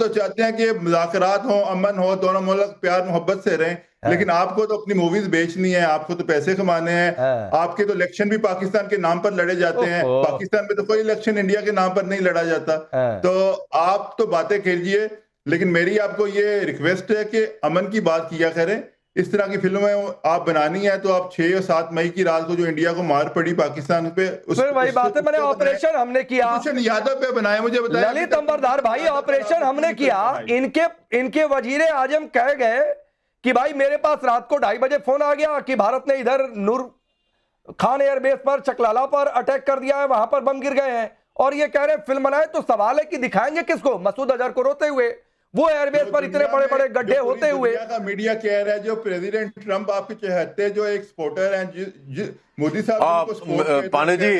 तो चाहते हैं कि मुज़ाकरात हो, अमन हो, दोनों मुल्क प्यार मोहब्बत से रहें, लेकिन आपको तो अपनी मूवीज बेचनी है, आपको तो पैसे कमाने हैं। आपके तो इलेक्शन भी पाकिस्तान के नाम पर लड़े जाते हैं। पाकिस्तान में तो कोई इलेक्शन इंडिया के नाम पर नहीं लड़ा जाता। तो आप तो बातें कीजिए, लेकिन मेरी आपको ये रिक्वेस्ट है कि अमन की बात किया करें। इस तरह की फिल्में आप बनानी है तो आप 6 और 7 मई की रात को जो इंडिया को मार पड़ी पाकिस्तान पे, फिर वही बात है, मैंने ऑपरेशन हमने किया, भूषण यादव पे बनाया, मुझे बताया ललित अंबरदार भाई, ऑपरेशन हमने किया। इनके वजीर आजम कह गए कि भाई मेरे पास रात को 2:30 बजे फोन आ गया कि भारत ने इधर नूर खान एयरबेस पर, चकलाला पर अटैक कर दिया है, वहां पर बम गिर गए हैं, और ये कह रहे हैं फिल्म बनाए। तो सवाल है कि दिखाएंगे किसको? मसूद अजहर को रोते हुए, वो एयरबेस पर इतने बड़े बड़े गड्ढे होते हुए। मीडिया कह रहा है जो प्रेसिडेंट ट्रंप आपके चहेते जो एक सपोर्टर हैं, मोदी साहब पांडे जी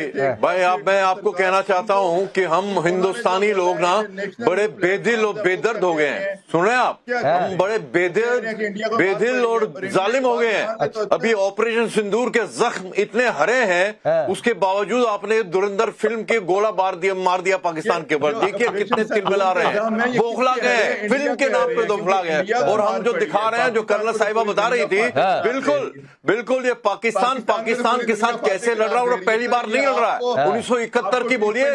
भाई, मैं आपको कहना चाहता हूं कि हम हिंदुस्तानी लोग ना बड़े बेदिल और बेदर्द हो गए हैं। सुन रहे हैं आप? हम बड़े बेदिल और जालिम हो गए हैं। अभी ऑपरेशन सिंदूर के जख्म इतने हरे हैं, उसके बावजूद आपने धुरंधर फिल्म के गोला मार दिया पाकिस्तान के ऊपर। देखिए कितने तिलमिला रहे हैं, बौखला गए, फिल्म के नाम पे बौखला गए। और हम जो दिखा रहे हैं, जो कर्नल साहिबा बता रही थी, बिल्कुल ये पाकिस्तान के साथ कैसे लड़ रहा है, और पहली बार नहीं लड़ रहा है। 1971 की बोलिए,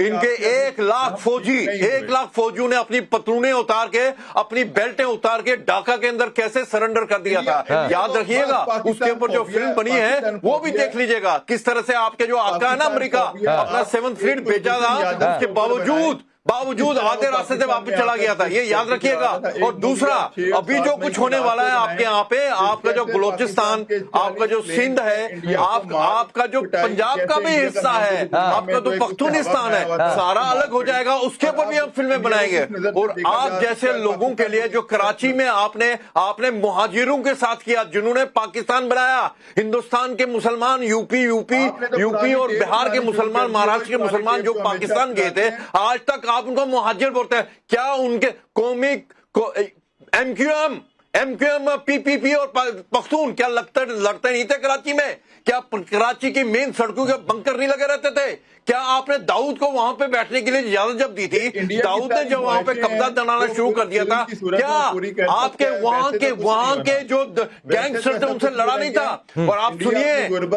इनके 1 लाख फौजियों ने अपनी पतलूनें उतार के, अपनी बेल्टें उतार के ढाका के अंदर कैसे सरेंडर कर दिया था। याद रखिएगा, उसके ऊपर जो फिल्म बनी है वो भी देख लीजिएगा, किस तरह से आपके जो आका है ना अमेरिका, अपना 7th फ्लीट भेजा था, उसके बावजूद आधे रास्ते से वापस चला गया था। ये याद रखिएगा। और दूसरा, अभी जो कुछ होने वाला है आपके यहाँ पे, आपका जो बलोचिस्तान, आपका जो सिंध है, आपका जो पंजाब का भी हिस्सा है, आपका तो पख्तूनिस्तान है, सारा अलग हो जाएगा। उसके ऊपर भी हम फिल्में बनाएंगे। और आप जैसे लोगों के लिए, जो कराची में आपने मुहाजिरों के साथ किया, जिन्होंने पाकिस्तान बनाया, हिंदुस्तान के मुसलमान, यूपी और बिहार के मुसलमान, महाराष्ट्र के मुसलमान जो पाकिस्तान गए थे, आज तक आप उनको मुहाजिर बोलते हैं। क्या उनके कौमी एमक्यूएम पीपीपी और पख्तून क्या लड़ते नहीं थे कराची में? क्या कराची की मेन सड़कों के बंकर नहीं लगे रहते थे? क्या आपने दाऊद को वहां पे बैठने के लिए इजाजत जब दी थी? दाऊद ने जब वहां पे कब्जा जमाना शुरू कर दिया था, क्या आपके वहां के जो गैंगस्टर थे उनसे लड़ा नहीं था? और आप सुनिए,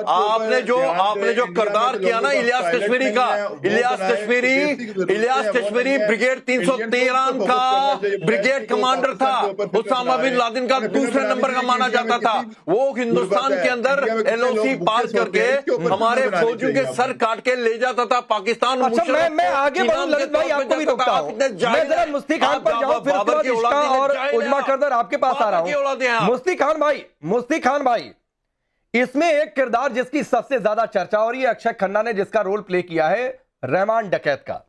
आपने जो किरदार किया ना इलियास कश्मीरी का, इलियास कश्मीरी ब्रिगेड 313 का ब्रिगेड कमांडर था, उसामा बिन लादेन का दूसरे नंबर का माना जाता था। वो हिंदुस्तान के अंदर एलओसी पास करके हमारे फौजियों के सर काट के ले जाता था पाकिस्तान। अच्छा, मैं आगे बढ़ूं ललित भाई, आपको भी रोकता हूं। मैं जरा मुफ्ती खान पर जाऊं, फिर उसके बाद इश्का और उजमा करदर आपके पास आ रहा हूं। मुफ्ती खान भाई, इसमें एक किरदार जिसकी सबसे ज्यादा चर्चा हो रही है, अक्षय खन्ना ने जिसका रोल प्ले किया है, रहमान डकैत का।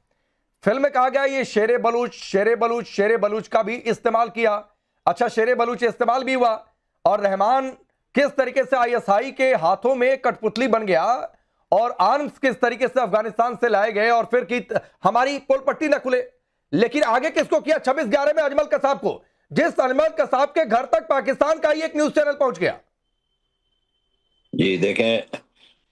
फिल्म में कहा गया ये शेरे बलूच का भी इस्तेमाल किया। अच्छा, शेरे बलूच इस्तेमाल भी हुआ, और रहमान किस तरीके से आईएसआई के हाथों में कठपुतली बन गया, और आर्म्स किस तरीके से अफगानिस्तान से लाए गए, और फिर की हमारी पोल पट्टी न खुले। लेकिन आगे किसको किया? 26/11 में अजमल कसाब को, जिस अजमल कसाब के घर तक पाकिस्तान का ही एक न्यूज चैनल पहुंच गया। जी देखें,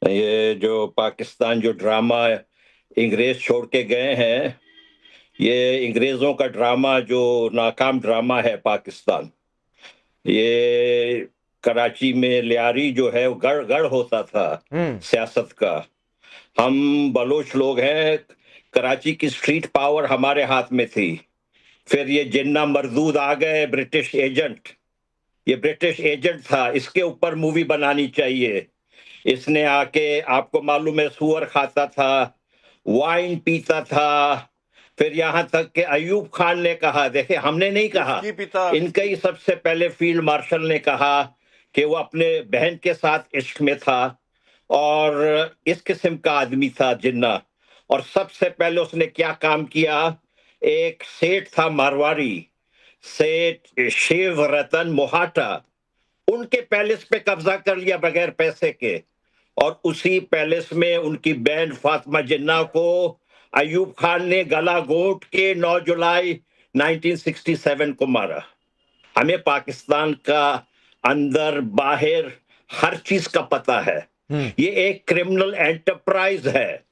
ये जो पाकिस्तान जो ड्रामा अंग्रेज छोड़ के गए हैं, ये अंग्रेजों का ड्रामा जो नाकाम ड्रामा है पाकिस्तान। ये कराची में लियारी जो है वो गढ़ होता था सियासत का। हम बलोच लोग हैं, कराची की स्ट्रीट पावर हमारे हाथ में थी। फिर ये जिन्ना मरदूद आ गए, ब्रिटिश एजेंट, ये ब्रिटिश एजेंट था, इसके ऊपर मूवी बनानी चाहिए। इसने आके, आपको मालूम है, सुअर खाता था, वाइन पीता था। फिर यहां तक कि अयूब खान ने कहा, देखे हमने नहीं कहा, इनका ही सबसे पहले फील्ड मार्शल ने कहा कि वो अपने बहन के साथ इश्क में था, और इस किस्म का आदमी था जिन्ना। और सबसे पहले उसने क्या काम किया, एक सेठ था मारवाड़ी, सेठ शिव रतन मोहाटा, उनके पैलेस पे कब्जा कर लिया बगैर पैसे के, और उसी पैलेस में उनकी बहन फातिमा जिन्ना को अयूब खान ने गला घोंट के 9 जुलाई 1967 को मारा। हमें पाकिस्तान का अंदर बाहर हर चीज का पता है। ये एक क्रिमिनल एंटरप्राइज है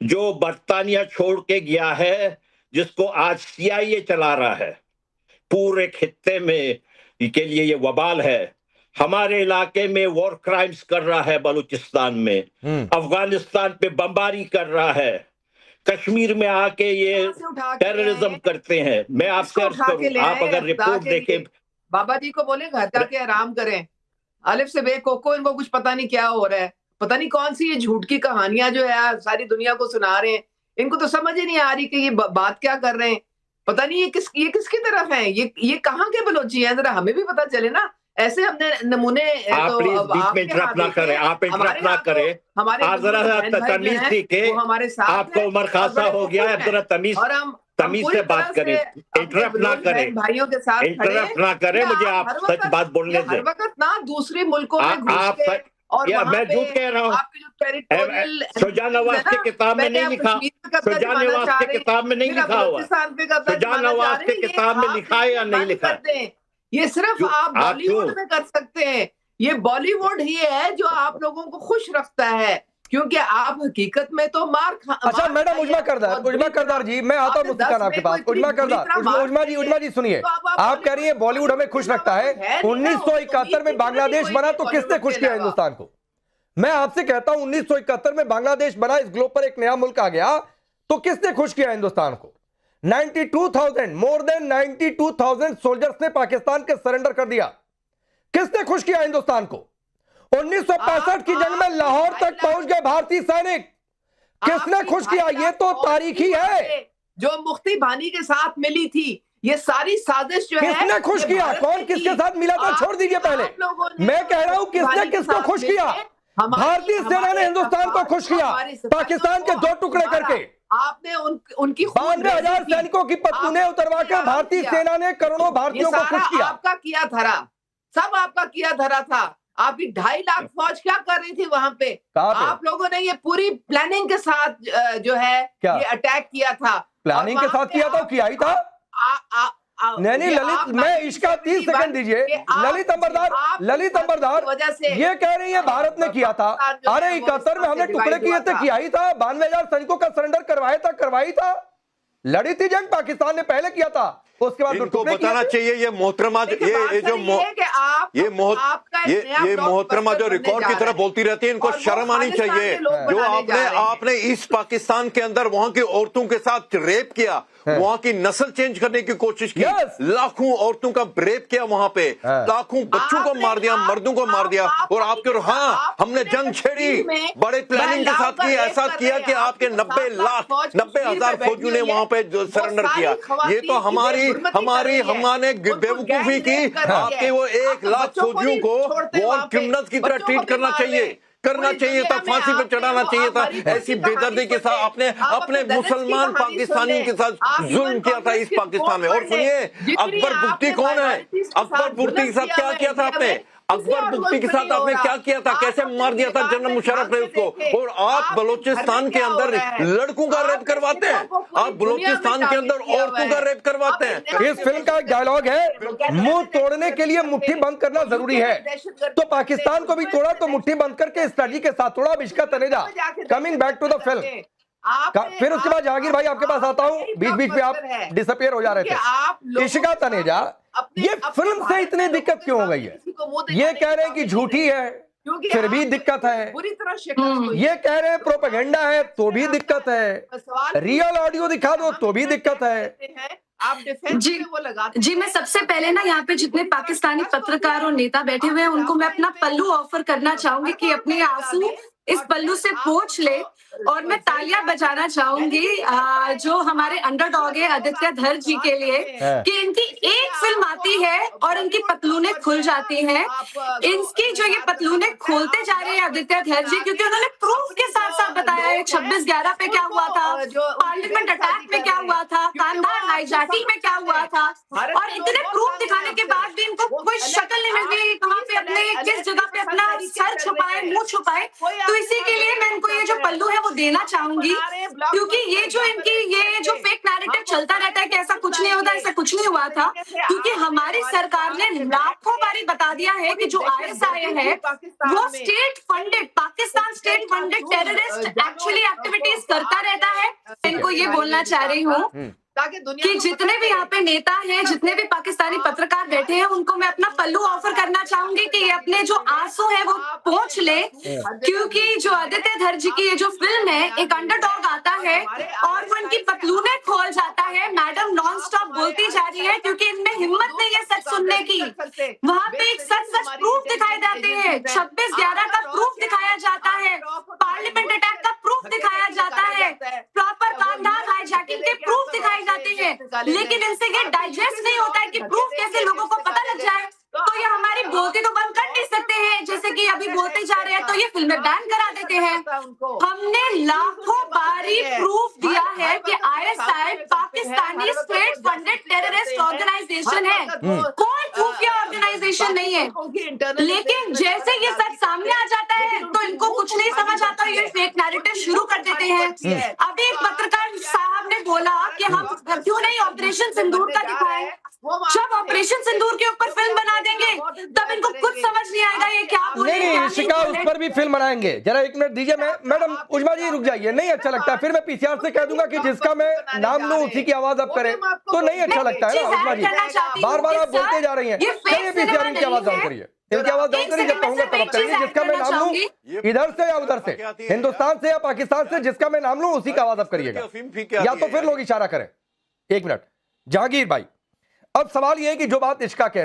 जो बर्तानिया छोड़ के गया है, जिसको आज CIA चला रहा है, पूरे खित्ते में के लिए ये वबाल है। हमारे इलाके में वॉर क्राइम्स कर रहा है, बलूचिस्तान में, अफगानिस्तान पे बमबारी कर रहा है, कश्मीर में आके ये टेररिज्म करते हैं। मैं आपसे अर्ज करूं, आप अगर रिपोर्ट देखें, बाबा जी को बोले हत्या के आराम करें, अलिफ से बे कोको, इनको कुछ पता नहीं क्या हो रहा है, पता नहीं कौन सी ये झूठ की कहानियां जो है सारी दुनिया को सुना रहे हैं। इनको तो समझ ही नहीं आ रही कि ये बात क्या कर रहे हैं। पता नहीं ये किसकी तरफ है, ये कहाँ के बलोची हैं, जरा हमें भी पता चले ना। ऐसे हमने नमूने आप तो प्लीज बीच में इंटरप्ट ना करें, आप इंटरप्ट ना करें। हमारे आप जरा तमीज सीखे, हमारे साथ आपको उम्र खासा हो गया है, जरा तमीज से बात करें, इंटरप्ट ना करें, भाइयों के साथ इंटरप्ट ना करें। मुझे आप सच बात बोलने दें। हर वक्त ना दूसरे मुल्कों में घुस के और मैं झूठ कह रहा हूँ। शुजा नवाज की किताब में नहीं लिखा, शुजा नवाज की किताब में नहीं लिखा हुआ, शुजा नवाज की किताब में लिखा है या नहीं लिखा है? ये सिर्फ आप बॉलीवुड में कर सकते हैं। ये बॉलीवुड ही है जो आप लोगों को खुश रखता है, क्योंकि आप हकीकत में तो अच्छा मैडम उजमा करदार जी, मैं आता हूँ मुफ्ती खान आपके पास। उजमा करदार, उजमा जी सुनिए, आप कह रही है बॉलीवुड हमें खुश रखता है। 1971 में बांग्लादेश बना तो किसने खुश किया हिंदुस्तान को? मैं आपसे कहता हूं 1971 में बांग्लादेश बना, इस ग्लोब पर एक नया मुल्क आ गया, तो किसने खुश किया हिंदुस्तान को? 92,000 मोर देन 92,000 सोल्जर्स ने पाकिस्तान के सरेंडर कर दिया। किसने खुश किया हिंदुस्तान को? 1965 की जंग में लाहौर तक पहुंच गए भारतीय सैनिक, किसने खुश किया? ये तो तारीखी है। जो मुफ्ती भानी के साथ मिली थी, ये सारी साजिश जो है, किसने खुश किया? कौन किसके साथ मिला था छोड़ दीजिए, पहले मैं कह रहा हूं किसने किसको खुश किया? भारतीय सेना ने हिंदुस्तान को खुश किया, पाकिस्तान के 2 टुकड़े करके। आपने उनकी 92,000 सैनिकों की पतलूने उतरवाकर भारतीय सेना ने करोड़ों भारतीयों को खुश किया। आपका किया धरा, सब आपका किया धरा था। आपकी 2.5 लाख फौज क्या कर रही थी वहां पे? आप लोगों ने ये पूरी प्लानिंग के साथ जो है ये अटैक किया था। प्लानिंग के साथ किया था, किया ही था। नहीं ललित, मैं इसका 30 सेकंड दीजिए। ललित अंबरदार ये कह रही है भारत ने किया था। अरे 71 में हमने टुकड़े किए थे, किया ही था। 92,000 सैनिकों का सरेंडर करवाई था। लड़ी थी जंग, पाकिस्तान ने पहले किया था, उसके बाद इनको बताना चाहिए। ये मोहतरमा ये मोहतरमा जो रिकॉर्ड की तरह बोलती रहती है, इनको शर्म आनी चाहिए। जो आपने ईस्ट पाकिस्तान के अंदर वहां की औरतों के साथ रेप किया, वहां की नस्ल चेंज करने की कोशिश की, लाखों औरतों का रेप किया वहां पे, लाखों बच्चों को मार दिया, मर्दों को मार दिया। और आपके हमने जंग छेड़ी, बड़े प्लानिंग के साथ की, ऐसा किया कि आपके 90,000 फौजियों ने वहां पे सरेंडर किया। ये तो हमने बेवकूफी की। आपके वो 1 लाख फौजियों को वॉर क्रिमिनल्स की तरह ट्रीट करना चाहिए था, फांसी पे चढ़ाना चाहिए था। ऐसी बेदर्दी के साथ आपने अपने मुसलमान पाकिस्तानियों के साथ जुल्म किया था इस पाकिस्तान में। और सुनिए, अकबर बुख्ती कौन है? अकबर बुख्ती के साथ क्या किया था आपने? अकबर बुख्ती के साथ आपने क्या किया था? कैसे मार दिया था जनरल मुशर्रफ ने उसको? और आप बलोचिस्तान के अंदर लड़कों का रेप करवाते हैं, आप बलोचिस्तान के अंदर औरतों का रेप करवाते हैं। इस फिल्म का एक डायलॉग है, मुंह तोड़ने के लिए मुट्ठी बंद करना जरूरी है। तो पाकिस्तान को भी तोड़ा तो मुट्ठी बंद करके स्ट्रेटजी के साथ तोड़ा। Ishqa Taneja, coming back to the film. फिर उसके बाद जहांगीर भाई आपके पास आता हूं, बीच में आप डिसअपियर हो जा रहे थे। इश्का तनेजा, ये फिल्म से इतनी दिक्कत क्यों हो गई है? ये कह रहे हैं कि झूठी है, फिर भी दिक्कत है। ये कह रहे हैं प्रोपेगेंडा है, तो भी दिक्कत है। रियल ऑडियो दिखा दो तो भी दिक्कत है। आप जी मैं सबसे पहले ना यहाँ पे जितने पाकिस्तानी पत्रकार और नेता बैठे हुए हैं उनको मैं अपना पल्लू ऑफर करना चाहूंगी कि अपने आंसू इस पल्लू से पोंछ ले। और मैं तालियां बजाना चाहूंगी जो हमारे अंडरडॉग है आदित्य धर जी के लिए, कि इनकी एक फिल्म आती है और इनकी पतलूनें खुल जाती हैं। इनकी जो ये पतलूनें खोलते जा रहे हैं आदित्य धर जी, क्योंकि उन्होंने प्रूफ के साथ साथ बताया है 26/11 पे क्या हुआ था, पार्लियामेंट अटैक पे क्या हुआ था, कांधार हाईजैकिंग में क्या हुआ था। और इतने प्रूफ दिखाने के बाद भी इनको कोई शक्ल नहीं मिल रही कहाँ पे अपने किस जगह पे अपना सर छुपाए, मुंह छुपाए। तो इसी के लिए मैं इनको ये जो पल्लू है वो देना चाहूंगी, क्योंकि ये जो फेक नैरेटिव चलता रहता है कि ऐसा कुछ नहीं होता, ऐसा कुछ नहीं हुआ था, क्योंकि हमारी सरकार ने लाखों बारी बता दिया है कि जो ISI है वो state funded, Pakistan state funded terrorist actually activities करता रहता है। इनको ये बोलना चाह रही हूँ ताकि दुनिया कि को जितने पता भी यहाँ पे नेता हैं, जितने भी पाकिस्तानी पत्रकार बैठे हैं, उनको मैं अपना पल्लू ऑफर करना चाहूंगी कि ये अपने जो आंसू है वो पोंछ ले, क्योंकि जो आदित्य धर जी की ये जो फिल्म है, एक अंडरडॉग आता है और वो इनकी पतलूने खोल जाता है। मैडम नॉन स्टॉप बोलती जा रही है क्योंकि इनमें हिम्मत नहीं है सच सुनने की। वहाँ पे एक सच प्रूफ दिखाए जाते हैं, 26/11 का प्रूफ दिखाया जाता है, पार्लियामेंट अटैक का प्रूफ दिखाया जाता है, प्रॉपर कांधार हाईजैकिंग के प्रूफ दिखाए जाते हैं, लेकिन इनसे ये डाइजेस्ट नहीं होता है कि प्रूफ कैसे लोगों को पता लग जाए। तो ये हमारी बोलती तो बंद कर नहीं सकते हैं, जैसे कि अभी बोलते जा रहे हैं तो ये फिल्में बैन करा देते हैं। हमने लाखों बारी प्रूफ दिया है कि ISI Pakistani state funded terrorist organization है, कोई खुफिया ऑर्गेनाइजेशन नहीं है। लेकिन जैसे ये सच सामने आ जाता है तो इनको कुछ नहीं समझ आता, ये फेक नैरेटिव शुरू कर देते हैं। अभी एक पत्रकार साहब ने बोला कि हम क्यों नहीं ऑपरेशन सिंदूर का दिखाएं। जब ऑपरेशन सिंदूर के ऊपर फिल्म बना देंगे तब इनको कुछ समझ नहीं आएगा ये क्या बोले। नहीं, इशिका उस पर भी फिल्म बनाएंगे। जरा एक मिनट दीजिए, मैं मैडम उजमा जी रुक जाइए, नहीं अच्छा लगता। फिर मैं पीसीआर से कह दूंगा कि जिसका मैं नाम लूं उसी की आवाज अब करे, तो नहीं अच्छा लगता है ना उजमा जी। बार बार आप बोलते जा रही हैं। चलिए पीसीआर इनकी आवाज डाउन करिए, इनकी आवाज डाउन करिए, जब कहूंगा तब करिए। जिसका मैं नाम लूं इधर से या उधर से, हिंदुस्तान से या पाकिस्तान से, जिसका मैं नाम लूं उसी का आवाज अब करिएगा, या तो फिर लोग इशारा करें। एक मिनट जहांगीर भाई, अब सवाल यह है कि जो बात इश्का कह